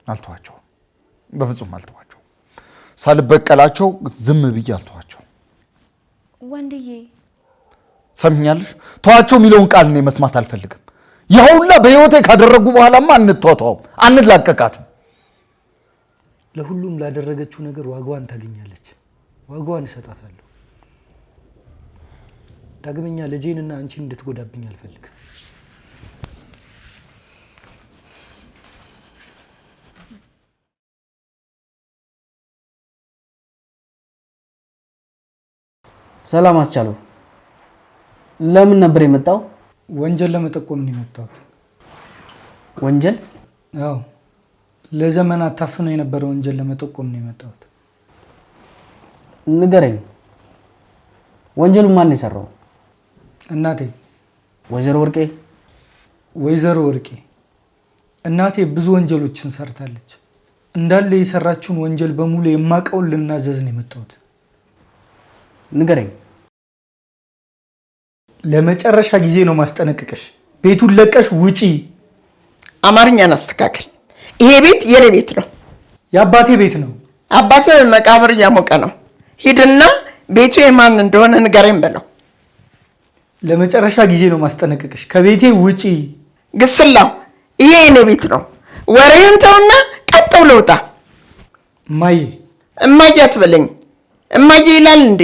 አልተዋቸው በፍጹም አልተዋቸው ሳልበቀላቸው ዝም ብዬ አልተዋቸው ወንድዬ ሰምኛለሽ ተዋቸው የሚለውን ቃል ነው መስማት አልፈልግም ያውላ በህይወቴ ካደረጉ በኋላማ አንተዋተው አንላቀቃትም ለሁሉም ላደረገችው ነገር ዋጋዋን ታገኛለች ዋጋዋን እሰጣታለሁ ዳግመኛ ልጄንና አንቺን እንድትጎዳብኝ አልፈልግም ሰላም አስቻለው ለምን ነበር የመጣው ወንጀል ለመጠቆም ነው የመጣሁት ወንጀል አዎ ለዘመናት ታፍነው የነበረ ወንጀል ለመጠቆም ነው የመጣሁት ንገረኝ ወንጀሉ ማን የሰራው እናቴ ወይዘሮ ወርቄ እናቴ ብዙ ወንጀሎችን ሰርታለች እንዳለ የሰራችውን ወንጀል በሙሉ የማቀውን ልናዘዝ ነው የመጣሁት ንገረኝ ለመጨረሻ ጊዜ ነው ማስጠነቅቀሽ ቤቱን ለቀሽ ውጪ አማርኛን አስተካክል ይሄ ቤት የኔ ቤት ነው የአባቴ ቤት ነው አባቴ መቃብር ያሞቀ ነው ሂድና ቤቱ የማን እንደሆነ ንገረኝ በለው ለመጨረሻ ጊዜ ነው ማስጠነቅቀሽ ከቤቴ ውጪ ግስላው ይሄ የኔ ቤት ነው ወሬን ተውና ቀጥው ለውጣ እማዬ አትበለኝ እማዬ ይላል እንዴ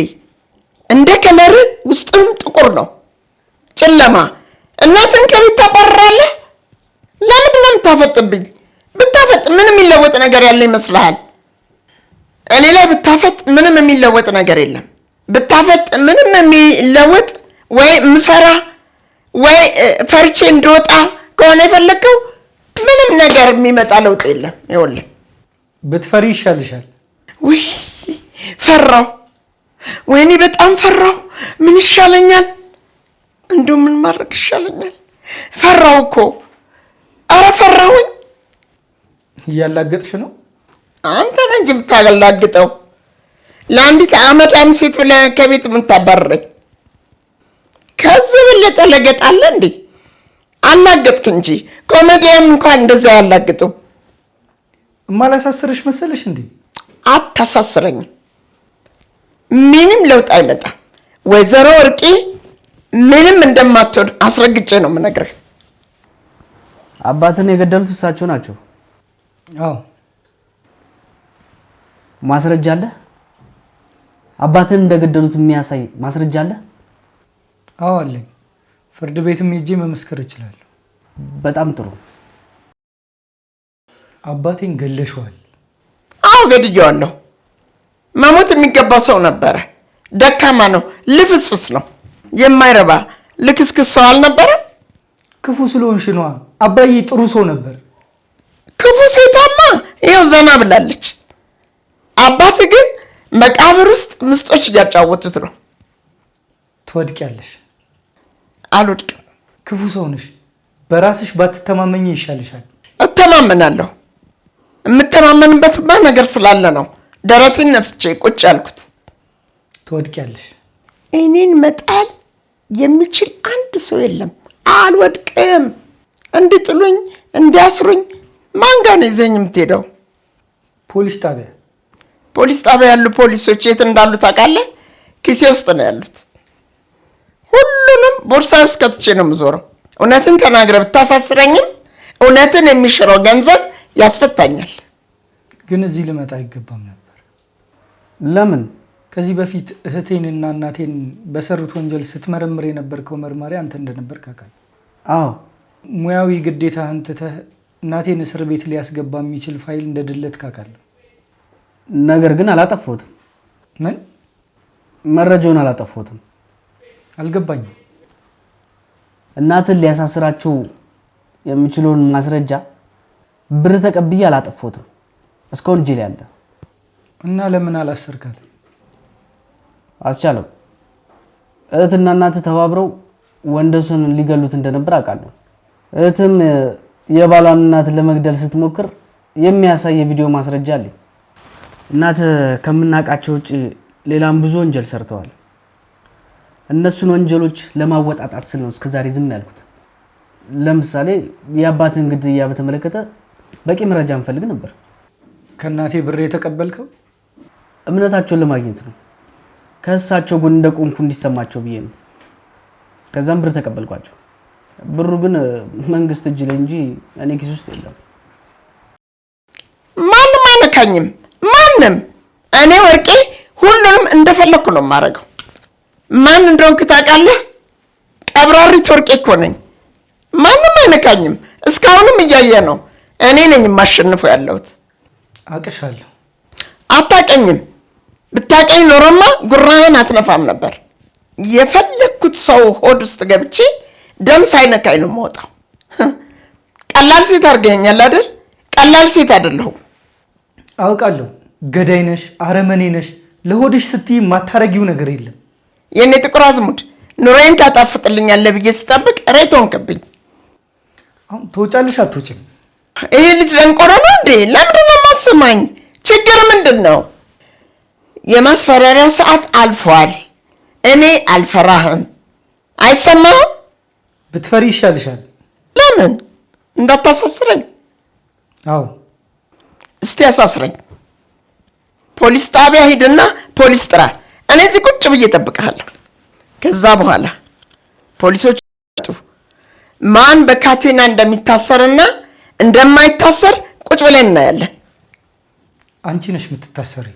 እንደ ከለር ውስጥም ጥቁር ነው ጨለማ እናትን ከቤት ታባርራለህ ለምን ታፈጥብኝ ብታፈጥ ምንም የሚለወጥ ነገር ያለ ይመስልሃል እኔ ላይ ብታፈጥ ምንም የሚለወጥ ነገር የለም ብታፈጥ ምንም የሚለወጥ ወይ ምፈራ ወይ ፈርቼ እንደወጣ ከሆነ የፈለከው ምንም ነገር የሚመጣ ለውጥ የለም ይኸውልህ ብትፈሪ ይሻልሻል ወይ ፈራው ወይኔ በጣም ፈራው ምን ይሻለኛል እንደው ምን ማድረግ ይሻለኛል ፈራው እኮ አረ ፈራሁኝ እያላገጥሽ ነው አንተ ነህ እንጂ የምታገላግጠው ለአንዲት አመዳም ሴት ብለህ ከቤት የምታባርረኝ ከዚህ በለጠ ለገጣለ እንዴ አላገጥክ እንጂ ኮሜዲያን እንኳን እንደዛ ያላግጡ ማላሳስርሽ መሰለሽ እንዴ አታሳስረኝ ምንም ለውጥ አይመጣም ወይዘሮ ወርቄ ምንም እንደማትወድ አስረግጬ ነው የምነግርህ አባትን የገደሉት እሳቸው ናቸው አዎ ማስረጃ አለ አባትን እንደገደሉት የሚያሳይ ማስረጃ አለ አዎ አለኝ ፍርድ ቤትም ሄጄ መመስከር እችላለሁ በጣም ጥሩ አባቴን ገለሽዋል አዎ ገድየዋለሁ መሞት የሚገባው ሰው ነበረ ደካማ ነው ልፍስፍስ ነው የማይረባ ልክስክስ ሰው አልነበረም ክፉ ስለሆንሽ ነው አባዬ ጥሩ ሰው ነበር ክፉ ሴቷማ ይኸው ዘና ብላለች አባት ግን መቃብር ውስጥ ምስጦች እያጫወቱት ነው ትወድቂያለሽ አልወድቅም ክፉ ሰው ነሽ በራስሽ ባትተማመኝ ይሻልሻል እተማመናለሁ የምተማመንበት ነገር ስላለ ነው ደረቴን ነፍቼ ቁጭ ያልኩት ትወድቂያለሽ እኔን መጣል የሚችል አንድ ሰው የለም አልወድቅም እንድጥሉኝ እንዲያስሩኝ ማን ጋር ነው ይዘኝ የምትሄደው ፖሊስ ጣቢያ ያሉ ፖሊሶች የት እንዳሉ ታውቃለህ ኪሴ ውስጥ ነው ያሉት ሁሉንም ቦርሳዬ ውስጥ ከትቼ ነው የምዞረው እውነትን ተናግረህ ብታሳስረኝም እውነትን የሚሽረው ገንዘብ ያስፈታኛል ግን እዚህ ልመጣ አይገባም ነበር ለምን ከዚህ በፊት እህቴንና እናቴን በሰሩት ወንጀል ስትመረምር የነበርከው መርማሪ አንተ እንደነበርክ አውቃለሁ አዎ ሙያዊ ግዴታህን ትተህ እናቴን እስር ቤት ሊያስገባ የሚችል ፋይል እንደደለትክ አውቃለሁ ነገር ግን አላጠፋሁትም ምን መረጃውን አላጠፋሁትም አልገባኝም እናትን ሊያሳስራችሁ የሚችለውን ማስረጃ ብር ተቀብዬ አላጠፋሁትም እስካሁን እጄ ላይ አለ እና ለምን አላሰርካት አስቻለው እህትና እናት ተባብረው ወንደሱን ሊገሉት እንደነበር አውቃለሁ እህትም የባሏን እናት ለመግደል ስትሞክር የሚያሳይ የቪዲዮ ማስረጃ አለ እናት ከምናቃቸው ውጪ ሌላም ብዙ ወንጀል ሰርተዋል እነሱን ወንጀሎች ለማወጣጣት ስለ ነው እስከዛሬ ዝም ያልኩት ለምሳሌ የአባትን ግድያ በተመለከተ በቂ መረጃ እንፈልግ ነበር። ከእናቴ ብር የተቀበልከው እምነታቸውን ለማግኘት ነው። ከእሳቸው ጎን እንደቆምኩ እንዲሰማቸው ብዬ ነው። ከዛም ብር ተቀበልኳቸው። ብሩ ግን መንግስት እጅ ላይ እንጂ እኔ ኪስ ውስጥ የለም። ማንም አይነካኝም። ማንም እኔ ወርቄ ሁሉንም እንደፈለኩ ነው የማደርገው። ማን እንደሆንክ ታውቃለህ? ቀብራሪት ወርቄ እኮ ነኝ። ማንም አይነካኝም። እስካሁንም እያየ ነው። እኔ ነኝ የማሸንፈው ያለሁት። አቅሻለሁ። አታቀኝም። ብታቀኝ ኖሮማ ጉራህን አትነፋም ነበር። የፈለኩት ሰው ሆድ ውስጥ ገብቼ ደም ሳይነካኝ ነው የምወጣው። ቀላል ሴት አድርገኛል አይደል? ቀላል ሴት አይደለሁም። አውቃለሁ። ገዳይ ነሽ፣ አረመኔ ነሽ። ለሆድሽ ስትይ ማታረጊው ነገር የለም። የኔ ጥቁር አዝሙድ ኑሮዬን ታጣፍጥልኛለህ ብዬ ስጠብቅ ሬት ሆንክብኝ። አሁን ትወጫለሽ አትወጪም? ይሄ ልጅ ደንቆሮ ነው እንዴ? ለምንድን ነው የማሰማኝ? ችግር ምንድን ነው? የማስፈራሪያው ሰዓት አልፏል። እኔ አልፈራህም። አይሰማህም? ብትፈሪ ይሻልሻል። ለምን? እንዳታሳስረኝ። አዎ እስቲ ያሳስረኝ። ፖሊስ ጣቢያ ሂድና ፖሊስ ጥራ። እኔ እዚህ ቁጭ ብዬ እጠብቅሃለሁ። ከዛ በኋላ ፖሊሶች ማን በካቴና እንደሚታሰርና እንደማይታሰር ቁጭ ብለን እናያለን። አንቺ ነሽ የምትታሰሪ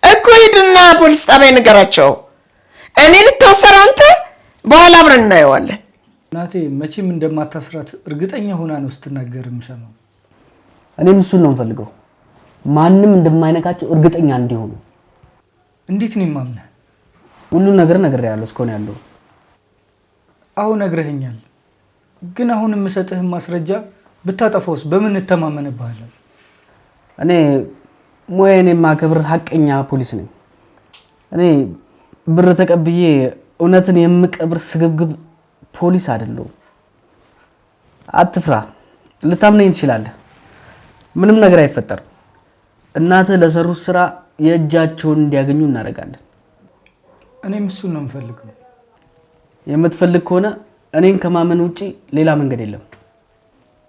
እኮ። ሂድና ፖሊስ ጣቢያ ንገራቸው። እኔ ልታሰር፣ አንተ በኋላ አብረን እናየዋለን። እናቴ መቼም እንደማታስራት እርግጠኛ ሆና ነው ስትናገር የምሰማው። እኔም እሱን ነው የምፈልገው። ማንም እንደማይነካቸው እርግጠኛ እንዲሆኑ። እንዴት ነው የማምነህ? ሁሉን ነገር ነግሬሃለሁ እስከሆነ ያለው። አሁን ነግረኸኛል፣ ግን አሁን የምሰጥህን ማስረጃ ብታጠፋውስ በምን እተማመንብሃለሁ? እኔ ሙያዬን የማከብር ሀቀኛ ፖሊስ ነኝ። እኔ ብር ተቀብዬ እውነትን የምቀብር ስግብግብ ፖሊስ አይደለሁም። አትፍራ፣ ልታምነኝ ትችላለህ። ምንም ነገር አይፈጠርም። እናትህ ለሰሩት ስራ የእጃቸውን እንዲያገኙ እናደርጋለን። እኔም እሱን ነው የምፈልገው። የምትፈልግ ከሆነ እኔን ከማመን ውጪ ሌላ መንገድ የለም።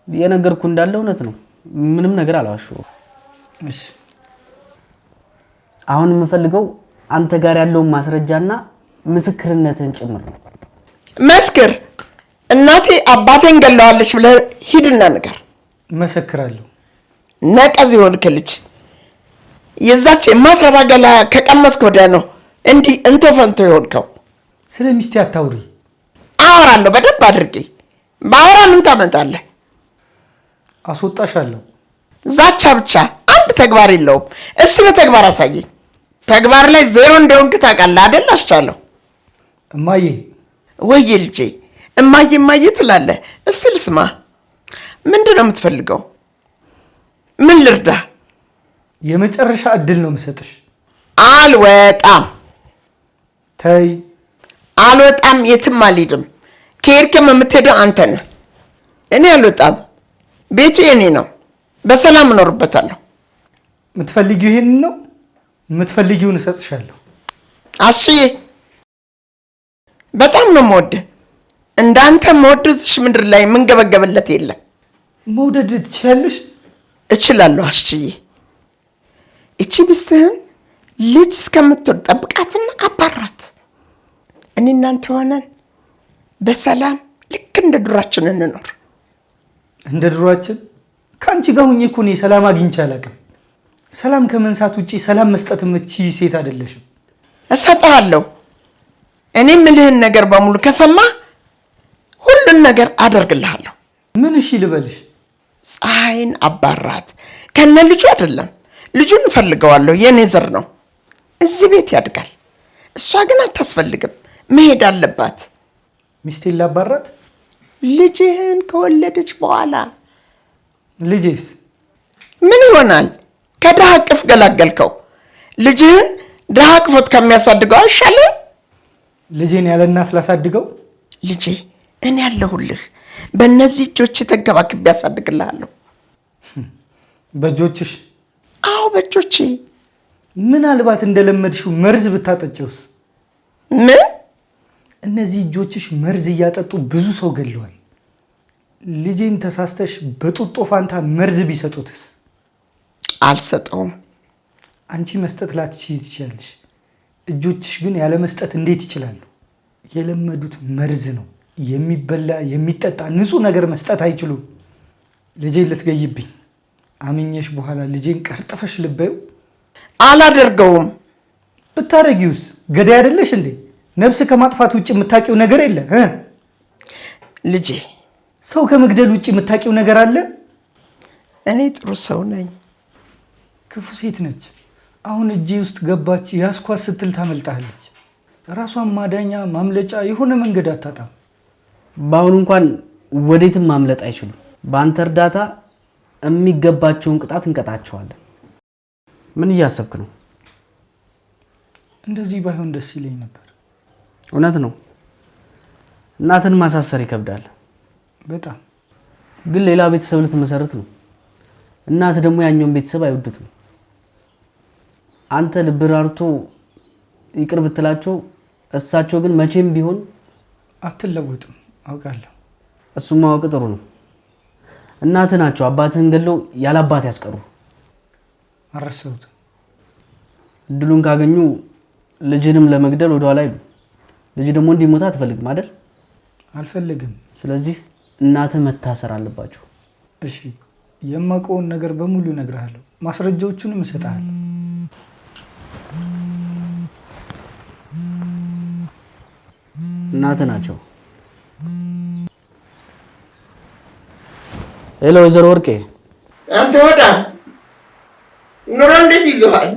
የነገርኩ እንዳለ እውነት ነው። ምንም ነገር አላዋሽሁም። እሺ፣ አሁን የምፈልገው አንተ ጋር ያለውን ማስረጃና ምስክርነትን ጭምር ነው። መስክር። እናቴ አባቴን ገለዋለች ብለህ ሂድና ንገር። መሰክራለሁ። ነቀዝ ይሆንክ ልጅ። የዛች የማትረባ ገላ ከቀመስክ ወዲያ ነው እንዲህ እንቶ ፈንቶ ይሆንከው። ስለ ሚስቴ አታውሪ። አወራለሁ በደንብ አድርጌ። ባወራ ምን ታመጣለህ? አስወጣሻለሁ። ዛቻ ብቻ አንድ ተግባር የለውም። እስቲ በተግባር አሳየኝ። ተግባር ላይ ዜሮ እንደሆንክ ታውቃለህ አይደል? አስቻለሁ። እማዬ። ወይዬ ልጄ፣ እማዬ እማዬ ትላለህ። እስቲ ልስማ። ምንድን ነው የምትፈልገው? ምን ልርዳ? የመጨረሻ እድል ነው የምሰጥሽ። አልወጣም። ተይ። አልወጣም። የትም አልሄድም። ከሄድክም የምትሄደው አንተ ነህ። እኔ አልወጣም። ቤቱ የኔ ነው። በሰላም እኖርበታለሁ። የምትፈልጊው ይሄንን ነው? የምትፈልጊውን እሰጥሻለሁ። አሽዬ፣ በጣም ነው የምወድህ። እንዳንተ የምወድህ እዚሽ ምድር ላይ የምንገበገብለት የለም። መውደድ ትችያለሽ? እችላለሁ አሽዬ። እቺ ሚስትህን ልጅ እስከምትወድ ጠብቃትና አባራት። እኔ እናንተ ሆነን በሰላም ልክ እንደ ድሯችን እንኖር። እንደ ድሯችን? ከአንቺ ጋር ሁኜ እኮ እኔ ሰላም አግኝቼ አላውቅም። ሰላም ከመንሳት ውጪ ሰላም መስጠት የምትችይ ሴት አይደለሽም። እሰጥሃለሁ። እኔ የምልህን ነገር በሙሉ ከሰማህ ሁሉን ነገር አደርግልሃለሁ። ምን እሺ ልበልሽ? ፀሐይን አባራት። ከነ ልጁ አይደለም፣ ልጁን እፈልገዋለሁ። የኔ ዘር ነው፣ እዚህ ቤት ያድጋል። እሷ ግን አታስፈልግም፣ መሄድ አለባት። ሚስቴን ላባራት? ልጅህን ከወለደች በኋላ። ልጄስ ምን ይሆናል? ከድሃ እቅፍ ገላገልከው። ልጅህን ድሃ እቅፎት ከሚያሳድገው አይሻልም? ልጄን ያለ እናት ላሳድገው? ልጄ እኔ ያለሁልህ። በእነዚህ እጆች ተንከባክቤ ያሳድግልሃለሁ። በእጆችሽ? አዎ በእጆቼ። ምናልባት እንደለመድሽው መርዝ ብታጠጪውስ? ምን? እነዚህ እጆችሽ መርዝ እያጠጡ ብዙ ሰው ገለዋል። ልጄን ተሳስተሽ በጡጦ ፋንታ መርዝ ቢሰጡትስ? አልሰጠውም። አንቺ መስጠት ላትችይ ትችያለሽ። እጆችሽ ግን ያለ መስጠት እንዴት ይችላሉ? የለመዱት መርዝ ነው። የሚበላ የሚጠጣ ንጹህ ነገር መስጠት አይችሉም። ልጄን ልትገይብኝ አምኜሽ በኋላ ልጄን ቀርጥፈሽ ልበዩ? አላደርገውም። ብታረጊውስ ገዳይ አይደለሽ እንዴ? ነፍስ ከማጥፋት ውጭ የምታውቂው ነገር የለ? ልጄ ሰው ከመግደል ውጭ የምታውቂው ነገር አለ? እኔ ጥሩ ሰው ነኝ። ክፉ ሴት ነች። አሁን እጄ ውስጥ ገባች ያስኳት ስትል ታመልጣለች። ራሷን ማዳኛ ማምለጫ የሆነ መንገድ አታጣም። በአሁኑ እንኳን ወዴትም ማምለጥ አይችሉም። በአንተ እርዳታ የሚገባቸውን ቅጣት እንቀጣቸዋለን። ምን እያሰብክ ነው? እንደዚህ ባይሆን ደስ ይለኝ ነበር። እውነት ነው። እናትን ማሳሰር ይከብዳል በጣም። ግን ሌላ ቤተሰብ ልትመሰርት ነው። እናት ደግሞ ያኛውን ቤተሰብ አይወዱትም። አንተ ልብ ራርቶ ይቅር ብትላቸው፣ እሳቸው ግን መቼም ቢሆን አትለወጥም። አውቃለሁ። እሱም ማወቅ ጥሩ ነው። እናትህ ናቸው አባትህን ገለው ያለ አባት ያስቀሩ። አረሰውት እድሉን ካገኙ ልጅንም ለመግደል ወደ ኋላ አይሉ። ልጅ ደግሞ እንዲሞታ አትፈልግም አይደል? አልፈልግም። ስለዚህ እናትህ መታሰር አለባቸው። እሺ፣ የማውቀውን ነገር በሙሉ እነግርሃለሁ። ማስረጃዎቹንም እሰጥሃለሁ። እናትህ ናቸው። ሄሎ ወይዘሮ ወርቄ። አንተ ወዳ ኑሮ እንዴት ይዘዋል?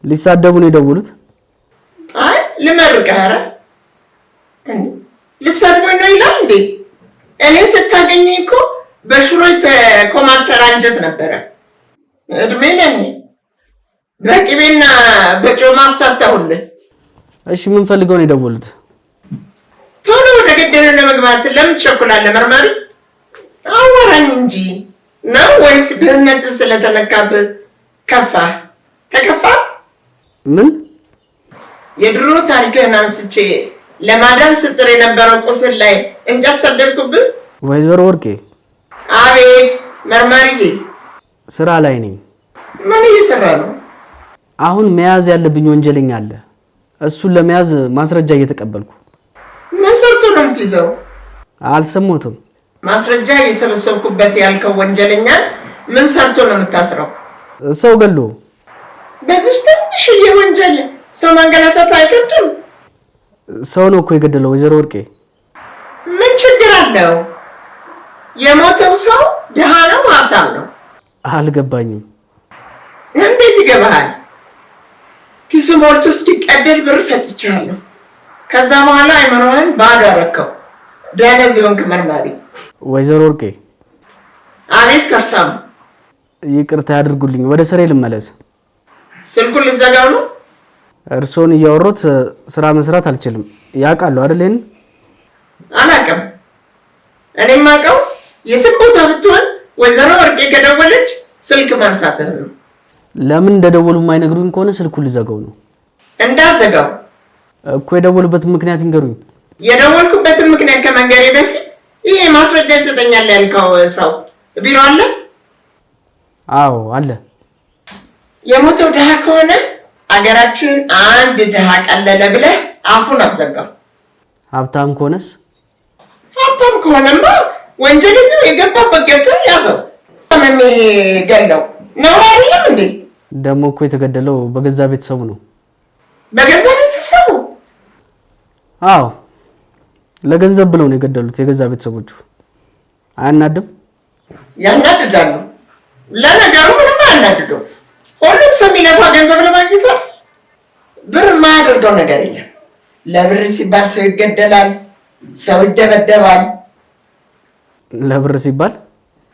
ሊሳደቡ ነው የደውሉት? አይ ልመርቅህ። ኧረ ልሰድቡኝ ነው ይላል እንዴ? እኔ ስታገኘኝ እኮ በሽሮ የተኮማተረ አንጀት ነበረ። እድሜ ለኔ በቅቤና በጮማ አፍታታሁልህ። እሺ ምን ፈልገው ነው የደወሉት? ቶሎ ወደ ገደለ ለመግባት ለምን ትቸኩላለህ? መርማሪ አወራኝ እንጂ ነው ወይስ ድህነት ስለተነካብህ ከፋ? ተከፋ? ምን የድሮ ታሪክህን አንስቼ ለማዳን ስጥር የነበረው ቁስል ላይ እንጨት ሰደድኩብህ? ወይዘሮ ወርቄ። አቤት መርማሪዬ። ስራ ላይ ነኝ። ምን እየሰራ ነው? አሁን መያዝ ያለብኝ ወንጀለኛ አለ። እሱን ለመያዝ ማስረጃ እየተቀበልኩ። ምን ሰርቶ ነው የምትይዘው? አልሰሙትም። ማስረጃ እየሰበሰብኩበት ያልከው ወንጀለኛ ምን ሰርቶ ነው የምታስረው? ሰው ገሎ። በዚህ ትንሽዬ ወንጀል ሰው ማንገላታት አይከብድም? ሰው ነው እኮ የገደለው ወይዘሮ ወርቄ። ምን ችግር አለው? የሞተው ሰው ድሃ ነው ሀብታም ነው? አልገባኝም። እንዴት ይገባሃል? ኪሱ ሞልቶ እስኪቀደድ ብር ሰጥቻለሁ። ከዛ በኋላ አይመሮህን ባዶ አደረከው። ደነዝ ሆንክ መርማሪ። ወይዘሮ ወርቄ። አቤት ከርሳም። ይቅርታ ያድርጉልኝ፣ ወደ ስሬ ልመለስ። ስልኩን ልዘጋው ነው? እርሶን እያወሩት ስራ መስራት አልችልም። ያውቃሉ አይደል? አላውቅም። እኔም አውቀው የትም ቦታ ብትሆን ወይዘሮ ወርቄ ከደወለች ስልክ ማንሳትህ ነው። ለምን እንደደወሉ የማይነግሩኝ ከሆነ ስልኩን ልዘጋው ነው። እንዳዘጋው እኮ የደወሉበትን ምክንያት ይንገሩኝ። የደወልኩበትን ምክንያት ከመንገሬ በፊት ይሄ ማስረጃ ይሰጠኛል ያልከው ሰው ቢሮ አለ? አዎ አለ። የሞተው ድሃ ከሆነ አገራችን አንድ ድሃ ቀለለ ብለህ አፉን አዘጋው። ሀብታም ከሆነስ? ሀብታም ከሆነማ ወንጀለኛው የገባበት ገብተህ ያዘው። የሚገለው ነው አይደለም እንዴ? ደግሞ እኮ የተገደለው በገዛ ቤተሰቡ ነው። በገዛ ቤተሰቡ? አዎ ለገንዘብ ብለው ነው የገደሉት የገዛ ቤተሰቦቹ። አያናድም? ያናድዳሉ። ለነገሩ ምንም አያናድደው። ሁሉም ሰው የሚለፋ ገንዘብ ለማግኘት ነው። ብር የማያደርገው ነገር የለም። ለብር ሲባል ሰው ይገደላል፣ ሰው ይደበደባል። ለብር ሲባል?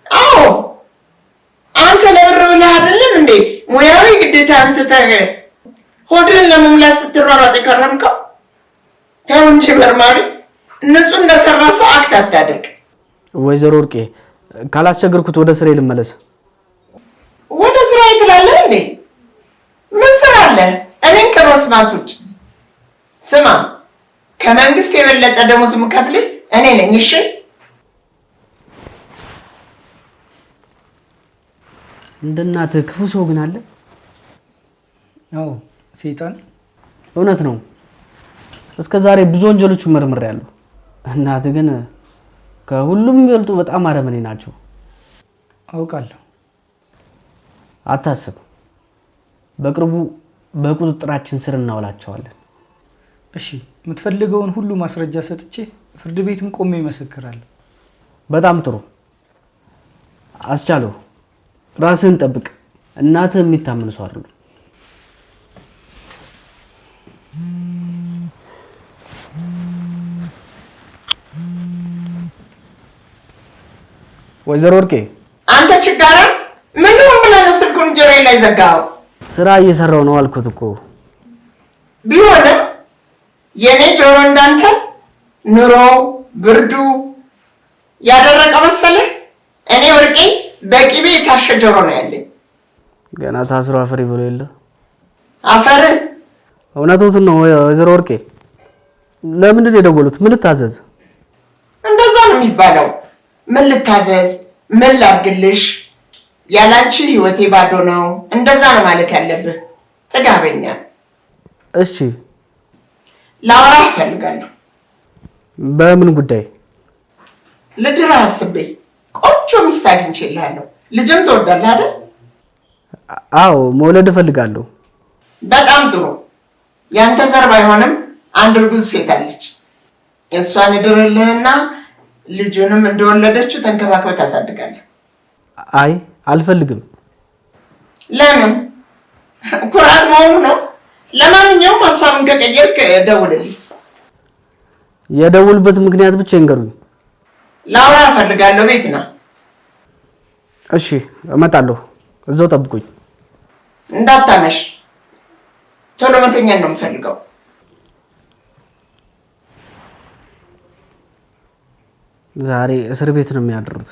አዎ አንተ ለብር ብለህ አይደለም እንዴ ሙያዊ ግዴታ አንተ ሆድን ለመሙላት ስትሯሯጥ የከረምከው? ተው እንጂ መርማሪ፣ ንጹህ እንደሰራ ሰው አክት አታድርግ። ወይዘሮ ወርቄ ካላስቸገርኩት ወደ ስራ ልመለስ። ወደ ስራ ትላለህ እንዴ? ምን ስራ አለ እኔን ከመስማት ውጭ? ስማ፣ ከመንግስት የበለጠ ደሞዝ የምከፍልህ እኔ ነኝ። እሺ እንደናትህ ክፉ ሰው ግን አለ? ያው ሰይጣን እውነት ነው። እስከ ዛሬ ብዙ ወንጀሎች መርምሬያለሁ። እናትህ ግን ከሁሉም የሚበልጡ በጣም አረመኔ ናቸው። አውቃለሁ። አታስብ፣ በቅርቡ በቁጥጥራችን ስር እናውላቸዋለን። እሺ፣ የምትፈልገውን ሁሉ ማስረጃ ሰጥቼ ፍርድ ቤትም ቆሜ እመሰክራለሁ። በጣም ጥሩ። አስቻለው፣ ራስህን ጠብቅ። እናትህ የሚታመኑ ሰው አይደሉም። ወይዘሮ ወርቄ፣ አንተ ችጋራ ምን ሆን ብለህ ነው ስልኩን ጆሮዬ ላይ ዘጋኸው? ስራ እየሰራው ነው አልኩት እኮ። ቢሆንም የኔ ጆሮ እንዳንተ ኑሮ ብርዱ ያደረቀ መሰለህ? እኔ ወርቄ በቂቤ የታሸ ጆሮ ነው ያለኝ። ገና ታስሮ አፈር ይብሎ የለ አፈር። እውነቱን ነው ወይዘሮ ወርቄ። ለምንድን ነው የደወሉት? ምን ልታዘዝ? እንደዛ ነው የሚባለው። ምን ልታዘዝ? ምን ላድርግልሽ? ያላንቺ ህይወቴ ባዶ ነው። እንደዛ ነው ማለት ያለብህ። ጥጋበኛ። እሺ፣ ላወራህ እፈልጋለሁ። በምን ጉዳይ? ልድርህ አስቤ ቆንጆ ሚስት አግኝቼልሃለሁ። ልጅም ትወዳለህ አይደል? አዎ፣ መውለድ እፈልጋለሁ። በጣም ጥሩ። ያንተ ዘር ባይሆንም አንድ እርጉዝ ሴት አለች። እሷን እድርልህና ልጁንም እንደወለደችው ተንከባክበህ ታሳድጋለህ። አይ አልፈልግም። ለምን? ኩራት መሆኑ ነው? ለማንኛውም ሀሳብን ከቀየርክ ደውልልኝ። የደውልበት ምክንያት ብቻ ይንገሩኝ። ላውራ እፈልጋለሁ። ቤት ና። እሺ፣ እመጣለሁ። እዛው ጠብቁኝ። እንዳታመሽ። ቶሎ መተኛት ነው የምፈልገው። ዛሬ እስር ቤት ነው የሚያድሩት።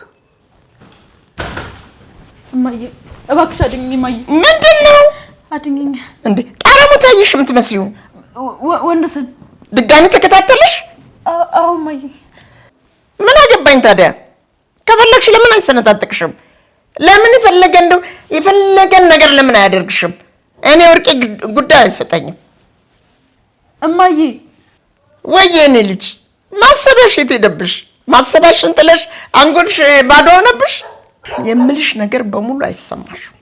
እማዬ እባክሽ አድኝኝ። እማዬ ምንድን ነው? አድኝኝ። እንዴ ጣረሙት ያየሽ የምትመስዪው? ወንደሰን ድጋሚ ተከታተልሽ? አዎ እማዬ። ምን አገባኝ ታዲያ? ከፈለግሽ ለምን አይሰነጣጥቅሽም? ለምን የፈለገን ነገር ለምን አያደርግሽም? እኔ ወርቄ ጉዳይ አይሰጠኝም። እማዬ ወይ እኔ ልጅ ማሰበሽ የት ሄደብሽ? ማሰባሽን ጥለሽ አንጎልሽ ባዶ ሆነብሽ? የምልሽ ነገር በሙሉ አይሰማሽም።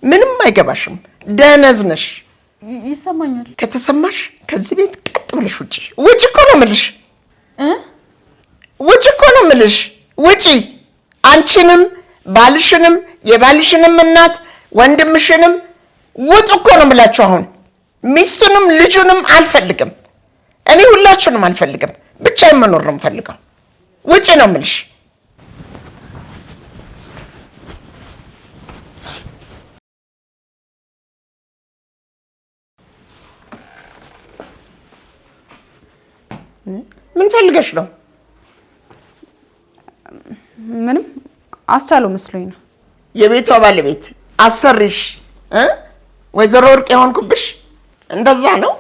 ምንም አይገባሽም። ደነዝ ነሽ። ይሰማኛል። ከተሰማሽ ከዚህ ቤት ቀጥ ብለሽ ውጪ። ውጪ እኮ ነው የምልሽ። ውጪ እኮ ነው የምልሽ። ውጪ። አንቺንም ባልሽንም የባልሽንም እናት ወንድምሽንም ውጡ እኮ ነው የምላችሁ። አሁን ሚስቱንም ልጁንም አልፈልግም። እኔ ሁላችሁንም አልፈልግም። ብቻዬን መኖር ነው የምፈልገው። ውጪ ነው የምልሽ። ምን ፈልገሽ ነው? ምንም አስቻለው መስሎኝ ነው። የቤቷ ባለቤት አሰሪሽ ወይዘሮ ወርቅ የሆንኩብሽ እንደዛ ነው?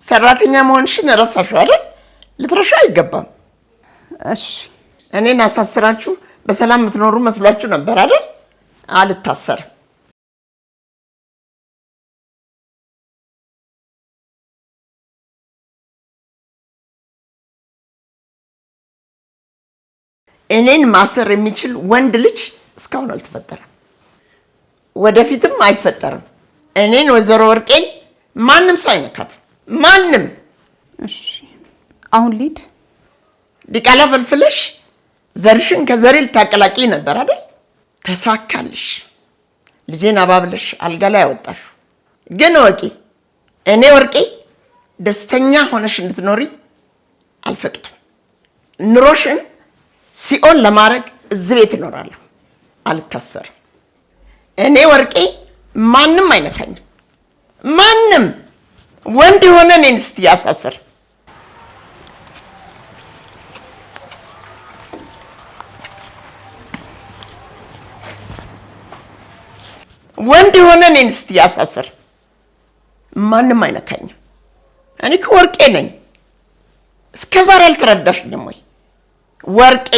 ሰራተኛ መሆንሽን ረሳሽው አይደል? ልትረሺው አይገባም። እሺ እኔን አሳስራችሁ በሰላም የምትኖሩ መስሏችሁ ነበር አይደል? አልታሰርም። እኔን ማሰር የሚችል ወንድ ልጅ እስካሁን አልተፈጠረም፣ ወደፊትም አይፈጠርም። እኔን ወይዘሮ ወርቄን ማንም ሰው አይነካትም። ማንም። እሺ አሁን ሊድ ዲቃላ ፈልፍለሽ ዘርሽን ከዘሬ ልታቀላቅይ ነበር አይደል? ተሳካልሽ። ልጄን አባብለሽ አልጋ ላይ አወጣሽ። ግን ወቂ እኔ ወርቄ ደስተኛ ሆነሽ እንድትኖሪ አልፈቅድም። ኑሮሽን ሲኦል ለማድረግ እዚህ ቤት እኖራለሁ። አልታሰርም። እኔ ወርቄ ማንም አይነካኝም። ማንም ወንድ የሆነ እኔን እስቲ ያሳስር። ወንድ የሆነ እኔን እስቲ ያሳስር። ማንም አይነካኝም። እኔ ወርቄ ነኝ። እስከዛሬ አልተረዳሽኝም ወይ? ወርቄ